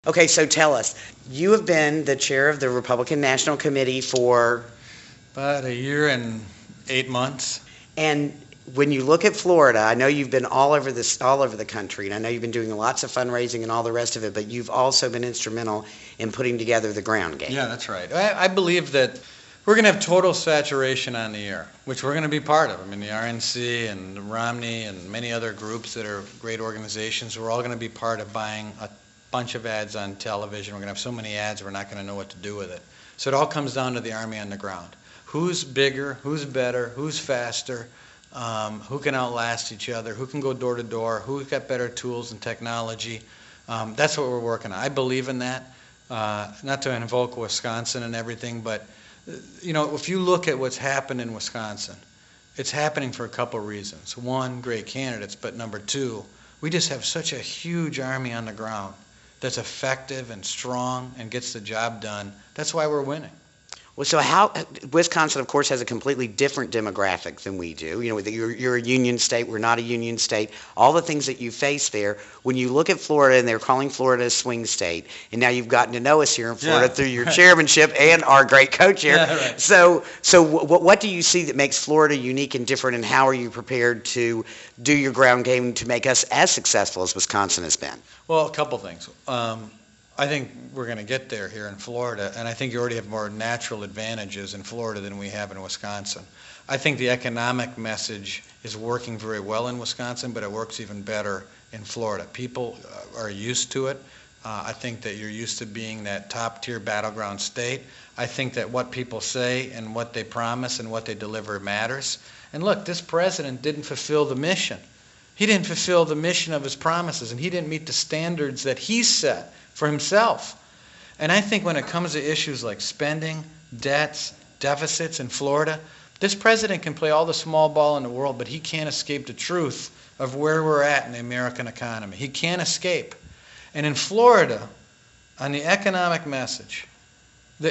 Okay, so tell us, you have been the chair of the Republican National Committee for, About a year and 8 months. and when you look at Florida, I know you've been all over the country, and I know you've been doing lots of fundraising and all the rest of it, but you've also been instrumental in putting together the ground game. Yeah, that's right. I believe that we're going to have total saturation on the air, which we're going to be part of. I mean, the RNC and Romney and many other groups that are great organizations, we're all going to be part of buying a bunch of ads on television. We're going to have so many ads, we're not going to know what to do with it. So it all comes down to the Army on the ground. Who's bigger, who's better, who's faster, who can outlast each other, who can go door to door, who's got better tools and technology. That's what we're working on. I believe in that. Not to invoke Wisconsin and everything, but if you look at what's happened in Wisconsin, it's happening for a couple of reasons. One, great candidates, but number two, we just have such a huge army on the ground that's effective and strong and gets the job done. That's why we're winning. Well, so Wisconsin, of course, has a completely different demographic than we do. You're a union state. We're not a union state. All the things that you face there. When you look at Florida, and they're calling Florida a swing state, and now you've gotten to know us here in Florida through your chairmanship and our great co-chair. Yeah, right. So what do you see that makes Florida unique and different, and how are you prepared to do your ground game to make us as successful as Wisconsin has been? Well, a couple things. I think we're going to get there here in Florida, and I think you already have more natural advantages in Florida than we have in Wisconsin. I think the economic message is working very well in Wisconsin, but it works even better in Florida. People are used to it. I think that you're used to being that top-tier battleground state. I think that what people say and what they promise and what they deliver matters. And look, this president didn't fulfill the mission. He didn't fulfill the mission of his promises, and he didn't meet the standards that he set for himself. And I think when it comes to issues like spending, debts, deficits in Florida, this president can play all the small ball in the world, but he can't escape the truth of where we're at in the American economy. He can't escape. And in Florida, on the economic message, it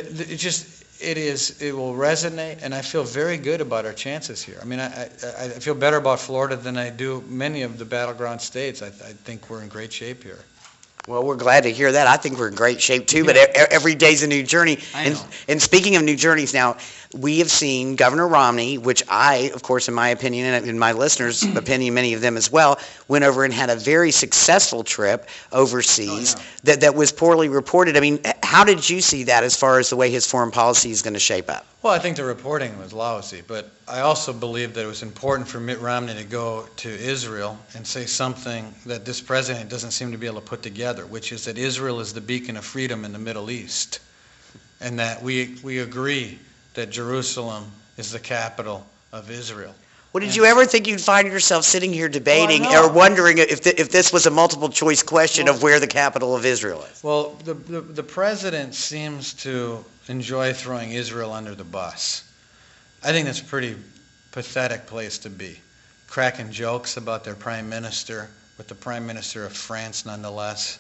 will resonate, and I feel very good about our chances here. I mean, I feel better about Florida than I do many of the battleground states. I think we're in great shape here. Well, we're glad to hear that. I think we're in great shape too, but every day's a new journey. And speaking of new journeys, now, we have seen Governor Romney, which I, of course, in my opinion, and in my listeners' opinion, many of them as well, went over and had a very successful trip overseas that was poorly reported. I mean, how did you see that as far as the way his foreign policy is going to shape up? Well, I think the reporting was lousy, but I also believe that it was important for Mitt Romney to go to Israel and say something that this president doesn't seem to be able to put together, which is that Israel is the beacon of freedom in the Middle East, and that we agree that Jerusalem is the capital of Israel. Well, did you ever think you'd find yourself sitting here debating or wondering if this was a multiple choice question of where the capital of Israel is? Well, the president seems to enjoy throwing Israel under the bus. I think that's a pretty pathetic place to be. Cracking jokes about their prime minister, with the prime minister of France nonetheless,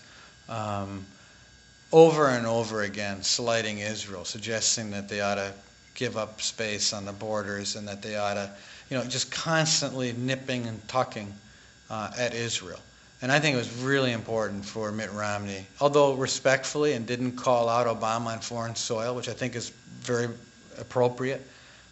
over and over again slighting Israel, suggesting that they ought to give up space on the borders and that they ought to, just constantly nipping and tucking at Israel. And I think it was really important for Mitt Romney, although respectfully, and didn't call out Obama on foreign soil, which I think is very appropriate,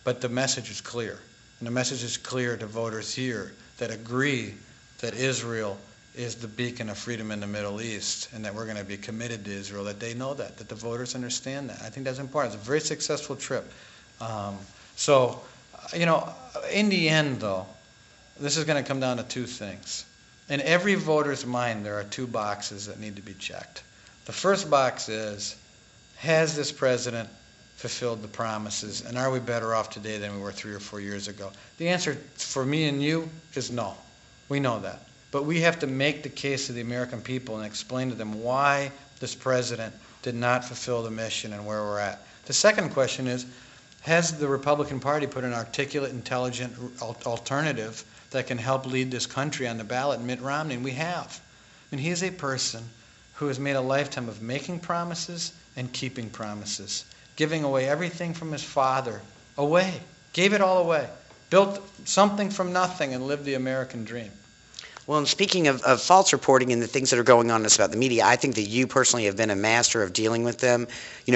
but the message is clear. And the message is clear to voters here that agree that Israel is the beacon of freedom in the Middle East and that we're going to be committed to Israel, that they know that the voters understand that. I think that's important. It's a very successful trip. In the end, though, this is going to come down to two things. In every voter's mind, there are two boxes that need to be checked. The first box is, has this president fulfilled the promises, and are we better off today than we were 3 or 4 years ago? The answer for me and you is no. We know that. But we have to make the case to the American people and explain to them why this president did not fulfill the mission and where we're at. The second question is, has the Republican Party put an articulate, intelligent alternative that can help lead this country on the ballot? Mitt Romney, and we have. And he is a person who has made a lifetime of making promises and keeping promises, giving away everything from his father, gave it all away, built something from nothing and lived the American dream. Well, and speaking of false reporting and the things that are going on about the media, I think that you personally have been a master of dealing with them,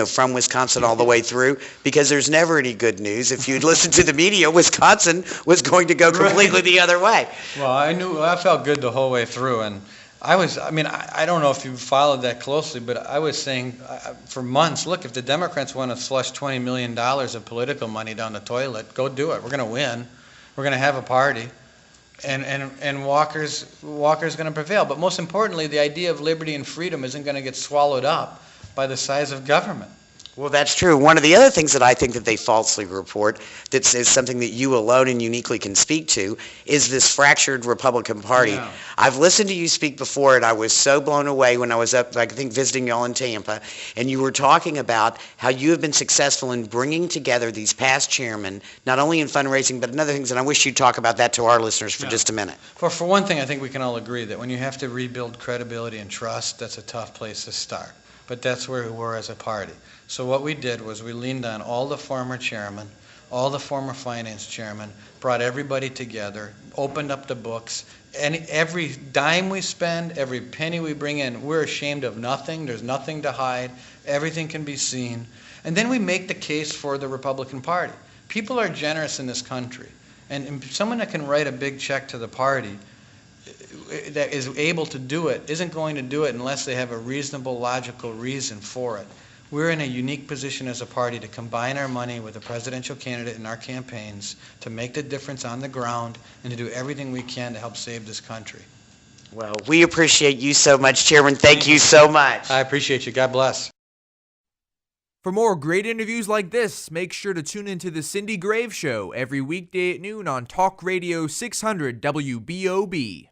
from Wisconsin all the way through, because there's never any good news. If you'd listened to the media, Wisconsin was going to go completely the other way. Well, I felt good the whole way through, and I don't know if you followed that closely, but I was saying for months, look, if the Democrats want to flush $20 million of political money down the toilet, go do it. We're going to win. We're going to have a party. And Walker's going to prevail. But most importantly, the idea of liberty and freedom isn't going to get swallowed up by the size of government. Well, that's true. One of the other things that I think that they falsely report that is something that you alone and uniquely can speak to is this fractured Republican Party. Yeah. I've listened to you speak before, and I was so blown away when I was up, I think, visiting y'all in Tampa, and you were talking about how you have been successful in bringing together these past chairmen, not only in fundraising, but in other things, and I wish you'd talk about that to our listeners for just a minute. For one thing, I think we can all agree that when you have to rebuild credibility and trust, that's a tough place to start. But that's where we were as a party. So what we did was we leaned on all the former chairmen, all the former finance chairmen, brought everybody together, opened up the books, and every dime we spend, every penny we bring in, we're ashamed of nothing. There's nothing to hide. Everything can be seen. And then we make the case for the Republican Party. People are generous in this country. And someone that can write a big check to the party that is able to do it isn't going to do it unless they have a reasonable, logical reason for it. We're in a unique position as a party to combine our money with a presidential candidate in our campaigns to make the difference on the ground and to do everything we can to help save this country. Well, we appreciate you so much, Chairman. Thank you so much. I appreciate you. God bless. For more great interviews like this, make sure to tune into The Cindy Graves Show every weekday at noon on Talk Radio 600 WBOB.